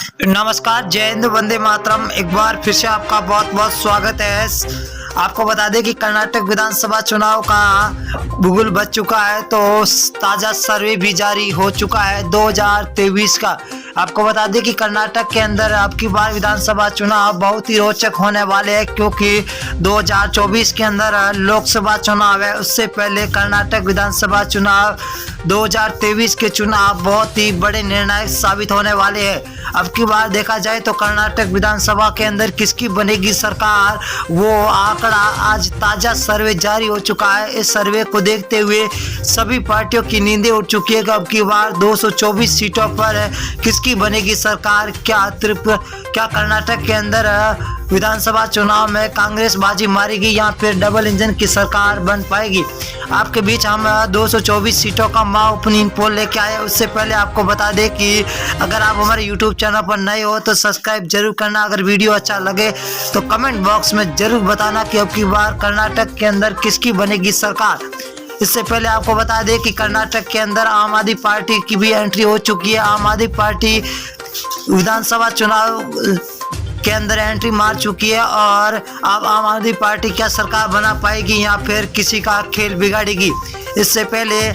नमस्कार, जय हिंद, वंदे मातरम। एक बार फिर से आपका बहुत बहुत स्वागत है। आपको बता दें कि कर्नाटक विधानसभा चुनाव का बिगुल बज चुका है, तो ताज़ा सर्वे भी जारी हो चुका है 2023 का। आपको बता दें कि कर्नाटक के अंदर अब की बार विधानसभा चुनाव बहुत ही रोचक होने वाले हैं, क्योंकि 2024 के अंदर लोकसभा चुनाव है। उससे पहले कर्नाटक विधानसभा चुनाव 2023 के चुनाव बहुत ही बड़े निर्णायक साबित होने वाले हैं। अब की बार देखा जाए तो कर्नाटक विधानसभा के अंदर किसकी बनेगी सरकार, वो आंकड़ा आज ताजा सर्वे जारी हो चुका है। इस सर्वे को देखते हुए सभी पार्टियों की नींदें उड़ चुकी है कि अब की बार 224 सीटों पर किसकी बनेगी सरकार। क्या कर्नाटक के अंदर विधानसभा चुनाव में कांग्रेस बाजी मारेगी या फिर डबल इंजन की सरकार बन पाएगी। आपके बीच हम 224 सीटों का ओपिनियन पोल लेके आए। उससे पहले आपको बता दें कि अगर आप हमारे यूट्यूब चैनल पर नए हो तो सब्सक्राइब जरूर करना। अगर वीडियो अच्छा लगे तो कमेंट बॉक्स में जरूर बताना कि अब की बार कर्नाटक के अंदर किसकी बनेगी सरकार। इससे पहले आपको बता दें कि कर्नाटक के अंदर आम आदमी पार्टी की भी एंट्री हो चुकी है। आम आदमी पार्टी विधानसभा चुनाव के अंदर एंट्री मार चुकी है और अब आम आदमी पार्टी क्या सरकार बना पाएगी या फिर किसी का खेल बिगाड़ेगी। इससे पहले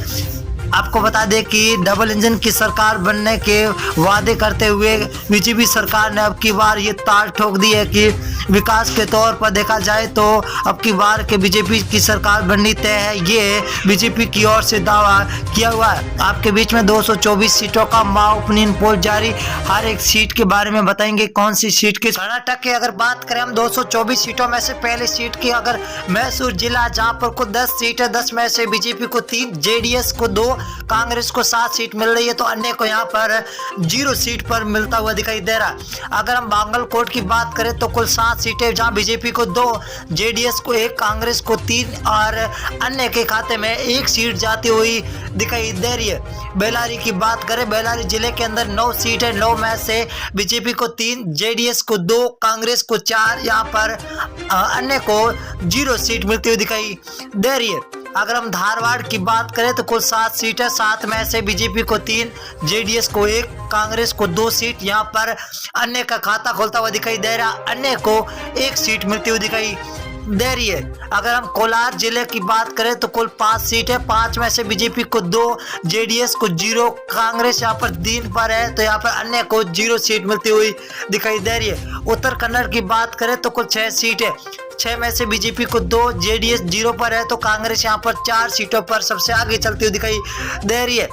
आपको बता दें कि डबल इंजन की सरकार बनने के वादे करते हुए बीजेपी सरकार ने अब की बार ये ताल ठोक दी है कि विकास के तौर पर देखा जाए तो अब की बार के बीजेपी की सरकार बननी तय है। ये बीजेपी की ओर से दावा किया हुआ है। आपके बीच में 224 सीटों का ओपिनियन पोल जारी। हर एक सीट के बारे में बताएंगे कौन सी सीट की। कर्नाटक की अगर बात करें हम 224 सीटों में से पहली सीट की, अगर मैसूर जिला जहाँ पर कुल 10 सीट है, 10 में से बीजेपी को 3, जेडीएस को 2, कांग्रेस को 7 सीट मिल रही है, तो अन्य को यहाँ पर 0 सीट पर मिलता हुआ दिखाई दे रहा है। अगर हम बागलकोट की बात करें तो कुल 7 सीटें, जहां बीजेपी को 2, जेडीएस को 1, कांग्रेस को 3 और अन्य के खाते में 1 सीट जाती हुई दिखाई दे रही है। बेल्लारी की बात करें, बेल्लारी जिले के अंदर 9 सीट है, 9 में से बीजेपी को 3, जेडीएस को 2, कांग्रेस को 4, यहाँ पर अन्य को 0 सीट मिलती हुई दिखाई दे रही है। अगर हम धारवाड़ की बात करें तो कुल 7 सीट है, 7 में से बीजेपी को 3, जेडीएस को 1, कांग्रेस को 2 सीट, यहाँ पर अन्य का खाता खोलता हुआ दिखाई दे रहा, अन्य को 1 सीट मिलती हुई दिखाई दे रही है। अगर हम कोलार जिले की बात करें तो कुल 5 सीट है, 5 में से बीजेपी को 2, जेडीएस को 0, कांग्रेस यहाँ पर 3 पर है, तो यहाँ पर अन्य को 0 सीट मिलती हुई दिखाई दे रही है। उत्तर कन्नड़ की बात करें तो कुल 6 सीट है, 6 में से बीजेपी को 2, जेडीएस 0 पर है, तो कांग्रेस यहाँ पर 4 सीटों पर सबसे आगे चलती हुई दिखाई दे रही है।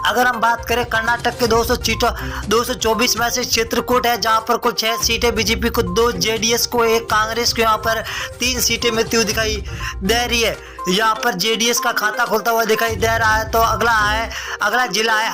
अगर हम बात करें कर्नाटक के 224 में से चित्रकूट है, जहां पर कुल 6 सीटें, बीजेपी को 2, जेडीएस को 1, कांग्रेस को यहाँ पर 3 सीटें मिलती हुई दिखाई दे रही है। यहाँ पर जेडीएस का खाता खुलता हुआ दिखाई दे रहा है। तो अगला जिला है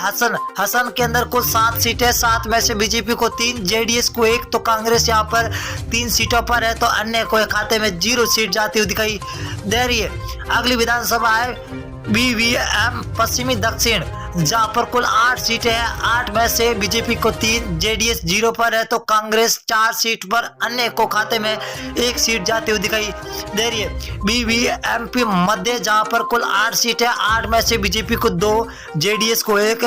हसन के अंदर कुल 7 सीटें, 7 में से बीजेपी को 3, जेडीएस को 1, तो कांग्रेस यहाँ पर 3 सीटों पर है, तो अन्य को खाते में 0 सीट जाती हुई दिखाई दे रही है। अगली विधानसभा है बीवीएम पश्चिमी दक्षिण, जहां पर कुल 8 सीटें हैं, 8 में से बीजेपी को 3, जेडीएस 0 पर है, तो कांग्रेस 4 सीट पर, अन्य को खाते में 1 सीट जाती हुई दिखाई दे रही है। बीवीएमपी मध्य, जहां पर कुल 8 सीटें, 8 में से बीजेपी को 2, जेडीएस को 1,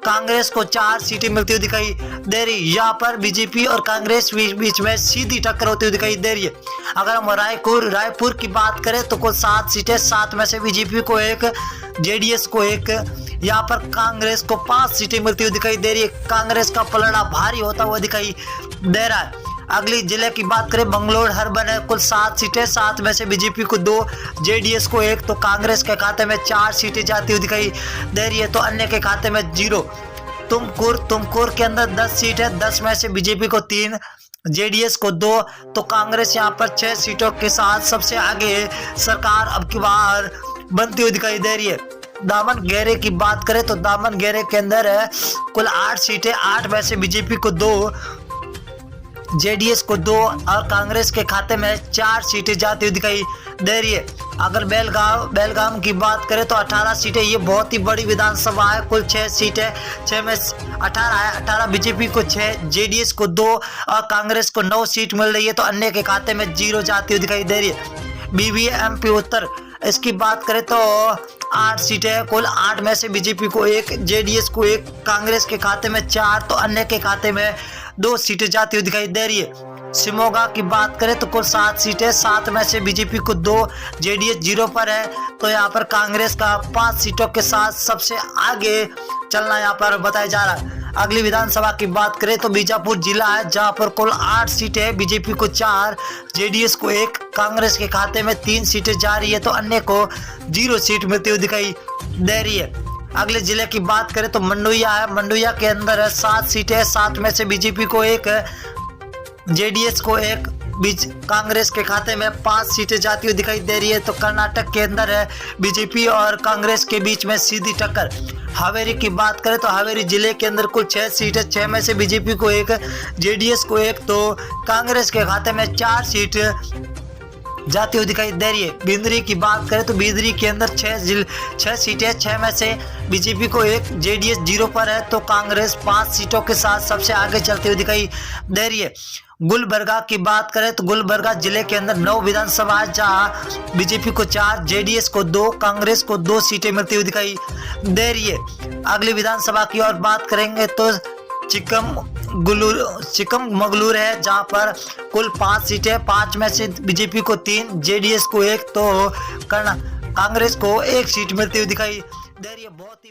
कांग्रेस को 4 सीटें मिलती हुई दिखाई दे रही। यहाँ पर बीजेपी और कांग्रेस बीच में सीधी टक्कर होती हुई दिखाई दे रही है। अगर हम रायपुर की बात करें तो कुल 7 सीटें, 7 में से बीजेपी को 1, जेडीएस को 1, यहाँ पर कांग्रेस को 5 सीटें मिलती हुई दिखाई दे रही है। कांग्रेस का पलड़ा भारी होता हुआ दिखाई दे रहा है। अगली जिले की बात करें बंगलोर हर्बन है, कुल 7 सीटें, 7 में से बीजेपी को 2, जेडीएस को 1, तो कांग्रेस के खाते में 4 सीटें जाती हुई दिखाई दे रही है, तो अन्य के खाते में 0। तुमकुर के अंदर 10 सीट है, 10 में से बीजेपी को 3, जेडीएस को 2, तो कांग्रेस यहाँ पर 6 सीटों के साथ सबसे आगे सरकार अब की बार बनती हुई दिखाई दे रही है। दामनगेरे की बात करें तो दामनगेरे के अंदर है कुल 8 सीटें, 8 में से बीजेपी को 2, जेडीएस को 2 और कांग्रेस के खाते में 4 सीटें जाती हुई दिखाई दे रही है। अगर बेलगाम की बात करें तो 18 सीटें, ये बहुत ही बड़ी विधानसभा है, कुल 6 सीटें, 6 में 18 है, 18 बीजेपी को 6, जेडीएस को 2 और कांग्रेस को 9 सीट मिल रही है, तो अन्य के खाते में 0 जाती हुई दिखाई दे रही है। बीवीएमपी उत्तर, इसकी बात करें तो 8 सीटें हैं। कुल 8 में से बीजेपी को 1, जेडीएस को 1, कांग्रेस के खाते में 4 तो अन्य के खाते में 2 सीटें जाती हुई दिखाई दे रही है। शिमोगा की बात करें तो कुल 7 सीटें, 7 में से बीजेपी को 2, जेडीएस 0 पर है। तो यहाँ पर कांग्रेस का 5 सीटों के साथ सबसे आगे चलना यहाँ पर बताया जा रहा है। अगली विधानसभा की बात करें तो बीजापुर जिला है, जहां पर कुल 8 सीटें, बीजेपी को 4, जेडीएस को 1, कांग्रेस के खाते में 3 सीटें जा रही है तो अन्य को 0 सीट मिलती हुई दिखाई दे रही है। अगले जिले की बात करें तो मंडुया है, मंडुया के अंदर है 7 सीटें, 7 में से बीजेपी को 1, जेडीएस को 1, बीच कांग्रेस के खाते में 5 सीटें जाती हुई दिखाई दे रही है। तो कर्नाटक के अंदर है बीजेपी और कांग्रेस के बीच में सीधी टक्कर। हावेरी की बात करें तो हावेरी जिले के अंदर कुल 6 सीटें, 6 में से बीजेपी को 1, जेडीएस को 1 तो कांग्रेस के खाते में 4 सीट जाती हुई दिखाई दे रही है। बिंदरी की बात करें तो बिंदरी के अंदर 6 सीटें, 6 में से बीजेपी को 1, जेडीएस 0 पर है तो कांग्रेस 5 सीटों के साथ सबसे आगे चलती हुई दिखाई दे रही है। गुलबर्गा की बात करें तो गुलबर्गा जिले के अंदर 9 विधानसभा है, जहां बीजेपी को 4, जेडीएस को 2, कांग्रेस को 2 सीटें मिलती हुई दिखाई दे रही है। अगली विधानसभा की और बात करेंगे तो चिकमगलूर है, जहां पर कुल 5 सीटें, 5 में से बीजेपी को 3, जेडीएस को 1 तो कांग्रेस को 1 सीट मिलती हुई दिखाई दे रही है। बहुत ही